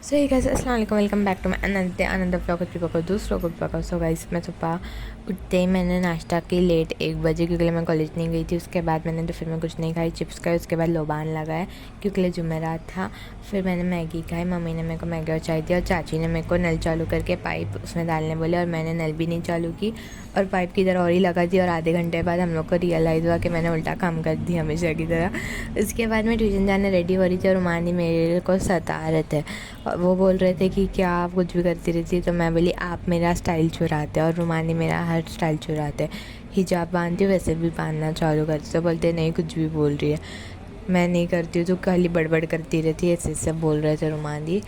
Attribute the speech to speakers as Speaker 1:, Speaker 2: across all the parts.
Speaker 1: सो हे guys अस्सलाम वालेकुम, welcome back to my another vlog को दूसरा गुड व्लॉग। सो गाइस मैं सुबह उठते ही मैंने नाश्ता की लेट 1 बजे, क्योंकि मैं कॉलेज नहीं गई थी। उसके बाद मैंने तो फिर मैं कुछ नहीं खाई, चिप्स खाई, उसके बाद लोबान लगाया क्योंकि जुमेरात था। फिर मैंने मैगी खाई, मम्मी ने मेरे को मैगी और चाय दी और चाची ने मेरे को नल चालू करके पाइप उसमें डालने बोले और मैंने नल भी नहीं चालू की और पाइप की तरह और ही लगा दी। और आधे घंटे बाद हम लोग को रियलाइज़ हुआ कि मैंने उल्टा काम कर दी हमेशा की तरह। उसके बाद मैं ट्यूशन जाने रेडी हो रही थी और रुमानी मेरे को सता रहे थे और वो बोल रहे थे कि क्या आप कुछ भी करती रहती है। तो मैं बोली आप मेरा स्टाइल चुराते और रुमानी मेरा हर स्टाइल चुराते। हिजाब बांधती हूँ वैसे भी बांधना चालू करती, तो बोलते नहीं कुछ भी बोल रही है, मैं नहीं करती हूँ तो खाली बड़बड़ करती रहती है, ऐसे ऐसे बोल रहे थे रुमानी।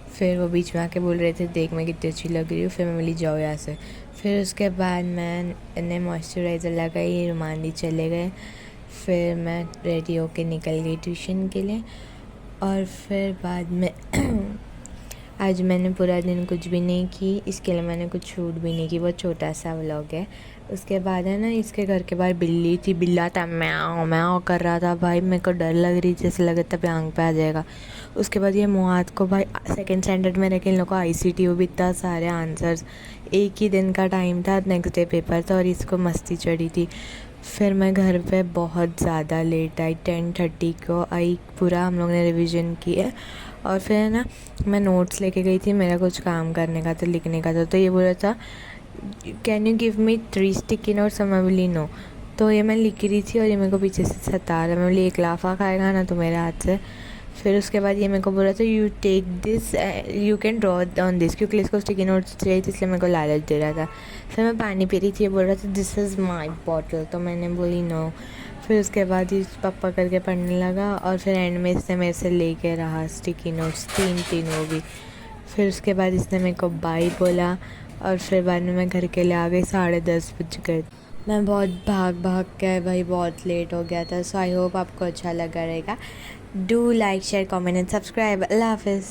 Speaker 1: फिर वो बीच में आके बोल रहे थे देख मैं कितनी अच्छी लग रही हूँ। फिर मैं बोली जाओ यहाँ से। फिर उसके बाद मैंने मॉइस्चराइज़र लगाई, रुमानी चले गए। फिर मैं रेडी होके निकल गई ट्यूशन के लिए। और फिर बाद में आज मैंने पूरा दिन कुछ भी नहीं की, इसके लिए मैंने कुछ शूट भी नहीं की, बहुत छोटा सा व्लॉग है। उसके बाद है ना, इसके घर के बाहर बिल्ली थी, बिल्ला था, म्याऊं म्याऊं कर रहा था भाई, मेरे को डर लग रही, जैसे लग रहा था भयांग पे आ जाएगा। उसके बाद ये मुआद को भाई सेकंड स्टैंडर्ड में रह के इन लोग को ICT वो भी इतना सारे आंसर्स, एक ही दिन का टाइम था, नेक्स्ट डे पेपर था और इसको मस्ती चढ़ी थी। फिर मैं घर पे बहुत ज़्यादा लेट आई, 10:30 को आई, पूरा हम लोग ने रिवीजन की है। और फिर है ना, मैं नोट्स लेके गई थी, मेरा कुछ काम करने का था, लिखने का था। तो ये बोल रहा था can you give me 3 sticky notes, मैं बोली नो। तो ये मैं लिख रही थी और ये मेरे को पीछे से सता रहा, मैं बोली एक लाफा खाएगा ना तो मेरे हाथ से। फिर उसके बाद ये मेरे को बोल रहा था you take this, you can draw on this, क्योंकि इसको स्टिकी नोट्स चाहिए थी, इसलिए मेरे को लालच दे रहा था। फिर मैं पानी पी रही थी, ये बोल रहा था दिस इज़ माई बॉटल, तो मैंने बोली नो। फिर उसके बाद ही पापा करके पढ़ने लगा और फिर एंड में इसने मेरे से लेके रहा स्टिकी नोट्स तीन वो भी। फिर उसके बाद इसने मेरे को बाय बोला और फिर बाद में मैं घर के लिए आ गई, 10:30 बज गए। मैं बहुत भाग भाग के भाई बहुत लेट हो गया था। सो आई होप आपको अच्छा लगा रहेगा। Do like share comment and subscribe. अल्लाह हाफिज़।